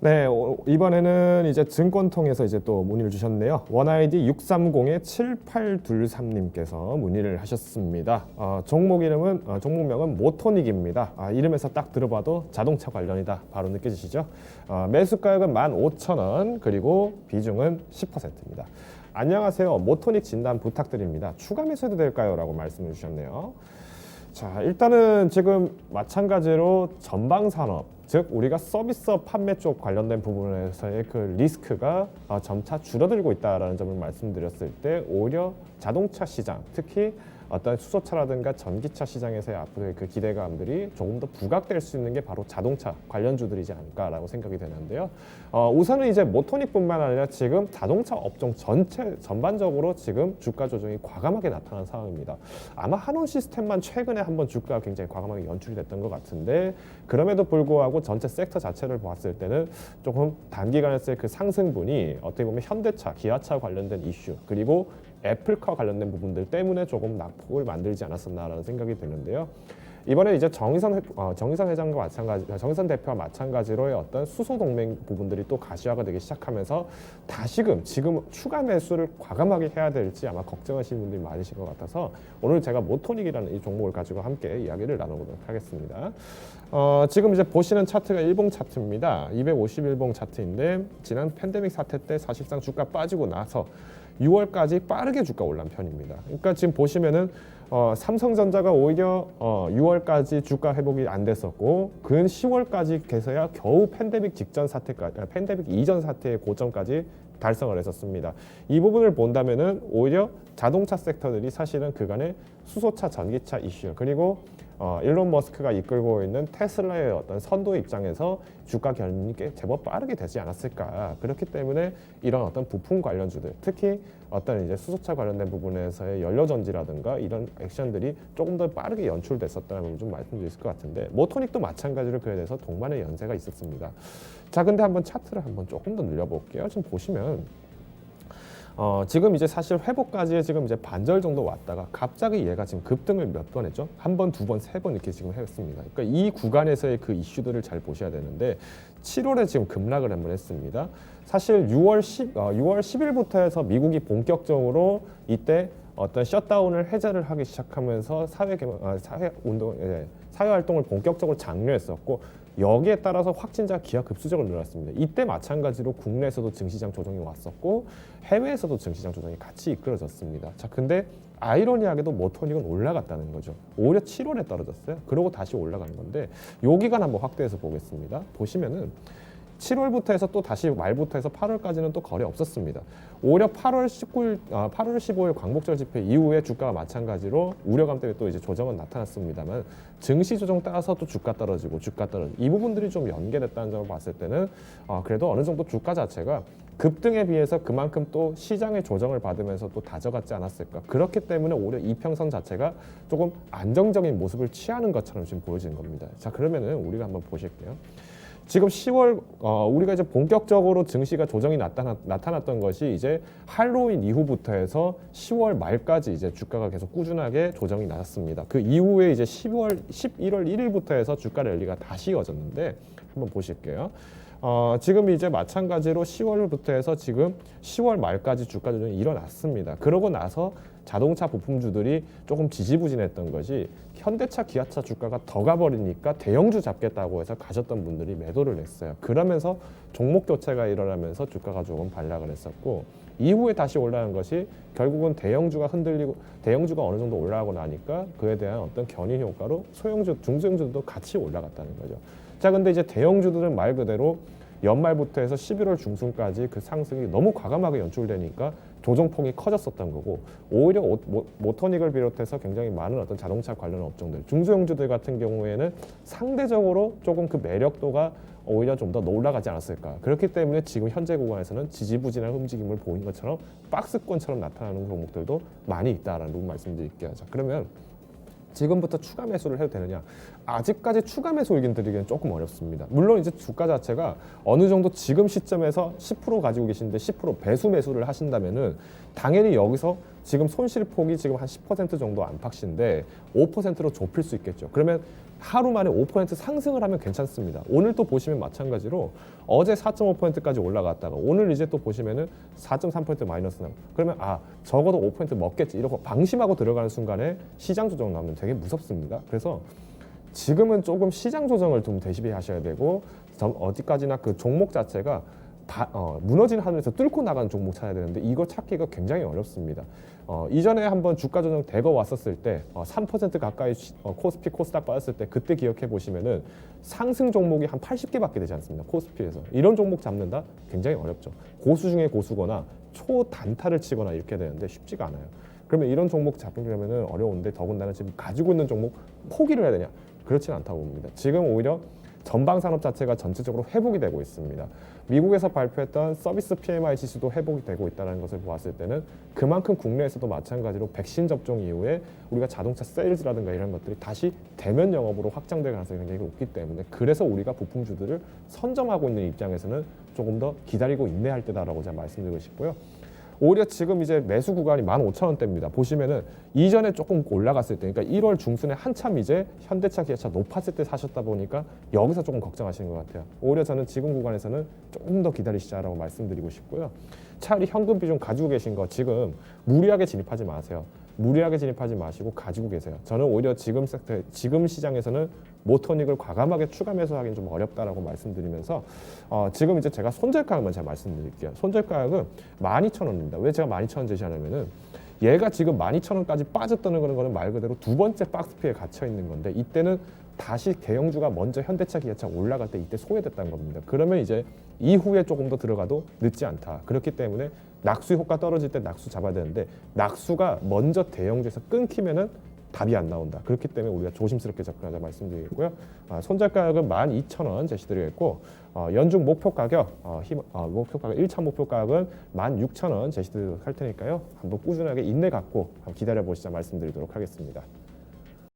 네, 이번에는 이제 증권통에서 이제 또 문의를 주셨네요. 원아이디 630-7823님께서 문의를 하셨습니다. 종목 이름은 종목명은 모토닉입니다. 이름에서 딱 들어봐도 자동차 관련이다 바로 느껴지시죠? 매수가액은 15,000원 그리고 비중은 10%입니다. 안녕하세요. 모토닉 진단 부탁드립니다. 추가 매수해도 될까요? 라고 말씀을 주셨네요. 자, 일단은 지금 마찬가지로 전방산업, 즉 우리가 서비스업 판매 쪽 관련된 부분에서의 그 리스크가 점차 줄어들고 있다라는 점을 말씀드렸을 때 오히려 자동차 시장, 특히 어떤 수소차라든가 전기차 시장에서의 앞으로의 그 기대감들이 조금 더 부각될 수 있는 게 바로 자동차 관련주들이지 않을까라고 생각이 되는데요. 우선은 이제 모토닉뿐만 아니라 지금 자동차 업종 전체 전반적으로 지금 주가 조정이 과감하게 나타난 상황입니다. 아마 한온 시스템만 최근에 한번 주가가 굉장히 과감하게 연출이 됐던 것 같은데 그럼에도 불구하고 전체 섹터 자체를 봤을 때는 조금 단기간에서의 그 상승분이 어떻게 보면 현대차, 기아차 관련된 이슈 그리고 애플카 관련된 부분들 때문에 조금 낙폭을 만들지 않았었나라는 생각이 드는데요. 이번에 이제 정의선 회장과 마찬가지, 정의선 대표와 마찬가지로의 어떤 수소 동맹 부분들이 또 가시화가 되기 시작하면서 다시금 지금 추가 매수를 과감하게 해야 될지 아마 걱정하시는 분들이 많으신 것 같아서 오늘 제가 모토닉이라는 이 종목을 가지고 함께 이야기를 나눠보도록 하겠습니다. 지금 이제 보시는 차트가 일봉 차트입니다. 251봉 차트인데 지난 팬데믹 사태 때 사실상 주가 빠지고 나서 6월까지 빠르게 주가 올란 편입니다. 그러니까 지금 보시면은 삼성전자가 오히려 6월까지 주가 회복이 안 됐었고 근 10월까지 돼서야 겨우 팬데믹 직전 사태까지, 팬데믹 이전 사태의 고점까지 달성을 했었습니다. 이 부분을 본다면은 오히려 자동차 섹터들이 사실은 그간의 수소차, 전기차 이슈 그리고 일론 머스크가 이끌고 있는 테슬라의 어떤 선도 입장에서 주가 견인이 제법 빠르게 되지 않았을까. 그렇기 때문에 이런 어떤 부품 관련주들, 특히 어떤 이제 수소차 관련된 부분에서의 연료전지라든가 이런 액션들이 조금 더 빠르게 연출됐었다는 부분 좀 말씀드릴 수 있을 것 같은데 모토닉도 마찬가지로 그에 대해서 동반의 연세가 있었습니다. 자, 근데 한번 차트를 한번 조금 더 늘려볼게요. 지금 보시면 지금 이제 사실 회복까지 지금 이제 반절 정도 왔다가 갑자기 얘가 지금 급등을 몇 번 했죠? 한 번, 두 번, 세 번 이렇게 지금 했습니다. 그러니까 이 구간에서의 그 이슈들을 잘 보셔야 되는데 7월에 지금 급락을 한번 했습니다. 사실 6월 10일부터 해서 미국이 본격적으로 이때 어떤 셧다운을 해제를 하기 시작하면서 사회 활동을 본격적으로 장려했었고 여기에 따라서 확진자 기하급수적으로 늘었습니다. 이때 마찬가지로 국내에서도 증시장 조정이 왔었고 해외에서도 증시장 조정이 같이 이끌어졌습니다. 자, 근데 아이러니하게도 모토닉은 올라갔다는 거죠. 오히려 7월에 떨어졌어요. 그러고 다시 올라가는 건데 요 기간 한번 확대해서 보겠습니다. 보시면은 7월부터 해서 또 다시 말부터 해서 8월까지는 또 거래 없었습니다. 오히려 8월 15일 광복절 집회 이후에 주가가 마찬가지로 우려감 때문에 또 이제 조정은 나타났습니다만 증시 조정 따라서 또 주가 떨어지고 이 부분들이 좀 연계됐다는 점을 봤을 때는 그래도 어느 정도 주가 자체가 급등에 비해서 그만큼 또 시장의 조정을 받으면서 또 다져갔지 않았을까. 그렇기 때문에 오히려 이평선 자체가 조금 안정적인 모습을 취하는 것처럼 지금 보여지는 겁니다. 자, 그러면은 우리가 한번 보실게요. 지금 10월 우리가 이제 본격적으로 증시가 조정이 나타났던 것이 이제 할로윈 이후부터 해서 10월 말까지 이제 주가가 계속 꾸준하게 조정이 나왔습니다. 그 이후에 이제 11월 1일부터 해서 주가 랠리가 다시 이어졌는데 한번 보실게요. 지금 이제 마찬가지로 10월부터 해서 지금 10월 말까지 주가 조정이 일어났습니다. 그러고 나서 자동차 부품주들이 조금 지지부진했던 것이 현대차, 기아차 주가가 더 가버리니까 대형주 잡겠다고 해서 가셨던 분들이 매도를 했어요. 그러면서 종목 교체가 일어나면서 주가가 조금 반락을 했었고 이후에 다시 올라간 것이 결국은 대형주가 흔들리고 대형주가 어느 정도 올라가고 나니까 그에 대한 어떤 견인 효과로 소형주, 중소형주도 같이 올라갔다는 거죠. 자, 근데 이제 대형주들은 말 그대로 연말부터 해서 11월 중순까지 그 상승이 너무 과감하게 연출되니까 조정폭이 커졌었던 거고 오히려 모토닉을 비롯해서 굉장히 많은 어떤 자동차 관련 업종들, 중소형주들 같은 경우에는 상대적으로 조금 그 매력도가 오히려 좀 더 올라가지 않았을까. 그렇기 때문에 지금 현재 구간에서는 지지부진한 움직임을 보인 것처럼 박스권처럼 나타나는 종목들도 많이 있다라는 부분 말씀드릴게요. 자, 그러면 지금부터 추가 매수를 해도 되느냐? 아직까지 추가 매수 의견 드리기는 조금 어렵습니다. 물론 이제 주가 자체가 어느 정도 지금 시점에서 10% 가지고 계신데 10% 배수 매수를 하신다면은 당연히 여기서 지금 손실 폭이 지금 한 10% 정도 안팎인데 5%로 좁힐 수 있겠죠. 그러면 하루 만에 5% 상승을 하면 괜찮습니다. 오늘 또 보시면 마찬가지로 어제 4.5%까지 올라갔다가 오늘 이제 또 보시면은 4.3% 마이너스 나고 그러면 적어도 5% 먹겠지 이러고 방심하고 들어가는 순간에 시장 조정 나오면 되게 무섭습니다. 그래서 지금은 조금 시장 조정을 좀 대비하셔야 되고 어디까지나 그 종목 자체가 무너진 하늘에서 뚫고 나가는 종목 찾아야 되는데 이거 찾기가 굉장히 어렵습니다. 이전에 한번 주가 조정 대거 왔었을 때 3% 가까이 코스피 코스닥 빠졌을 때 그때 기억해 보시면은 상승 종목이 한 80개밖에 되지 않습니다. 코스피에서 이런 종목 잡는다 굉장히 어렵죠. 고수 중에 고수거나 초단타를 치거나 이렇게 되는데 쉽지가 않아요. 그러면 이런 종목 잡으려면은 어려운데 더군다나 지금 가지고 있는 종목 포기를 해야 되냐? 그렇진 않다고 봅니다. 지금 오히려 전방 산업 자체가 전체적으로 회복이 되고 있습니다. 미국에서 발표했던 서비스 PMI 지수도 회복이 되고 있다는 것을 보았을 때는 그만큼 국내에서도 마찬가지로 백신 접종 이후에 우리가 자동차 세일즈라든가 이런 것들이 다시 대면 영업으로 확장될 가능성이 굉장히 높기 때문에 그래서 우리가 부품주들을 선점하고 있는 입장에서는 조금 더 기다리고 인내할 때다라고 제가 말씀드리고 싶고요. 오히려 지금 이제 매수 구간이 15,000원대입니다. 보시면은 이전에 조금 올라갔을 때, 그러니까 1월 중순에 한참 이제 현대차, 기아차 높았을 때 사셨다 보니까 여기서 조금 걱정하시는 것 같아요. 오히려 저는 지금 구간에서는 조금 더 기다리시자라고 말씀드리고 싶고요. 차라리 현금 비중 가지고 계신 거 지금 무리하게 진입하지 마세요. 무리하게 진입하지 마시고 가지고 계세요. 저는 오히려 지금 시장에서는 모터닉을 과감하게 추가 매수하기는 좀 어렵다라고 말씀드리면서 지금 이제 제가 손절 가격만 제가 말씀드릴게요. 손절 가격은 12,000원입니다. 왜 제가 12,000원 제시하냐면은 얘가 지금 12,000원까지 빠졌다는 거는 말 그대로 두 번째 박스피에 갇혀 있는 건데 이때는 다시 대형주가 먼저 현대차, 기아차 올라갈 때 이때 소외됐다는 겁니다. 그러면 이제 이후에 조금 더 들어가도 늦지 않다. 그렇기 때문에 낙수 효과 떨어질 때 낙수 잡아야 되는데 낙수가 먼저 대형주에서 끊기면은 답이 안 나온다. 그렇기 때문에 우리가 조심스럽게 접근하자 말씀드리겠고요. 손절 가격은 12,000원 제시드리겠고 연중 목표 가격, 목표 가격 1차 목표 가격은 16,000원 제시드리도록 할 테니까요. 한번 꾸준하게 인내 갖고 한번 기다려 보시자 말씀드리도록 하겠습니다.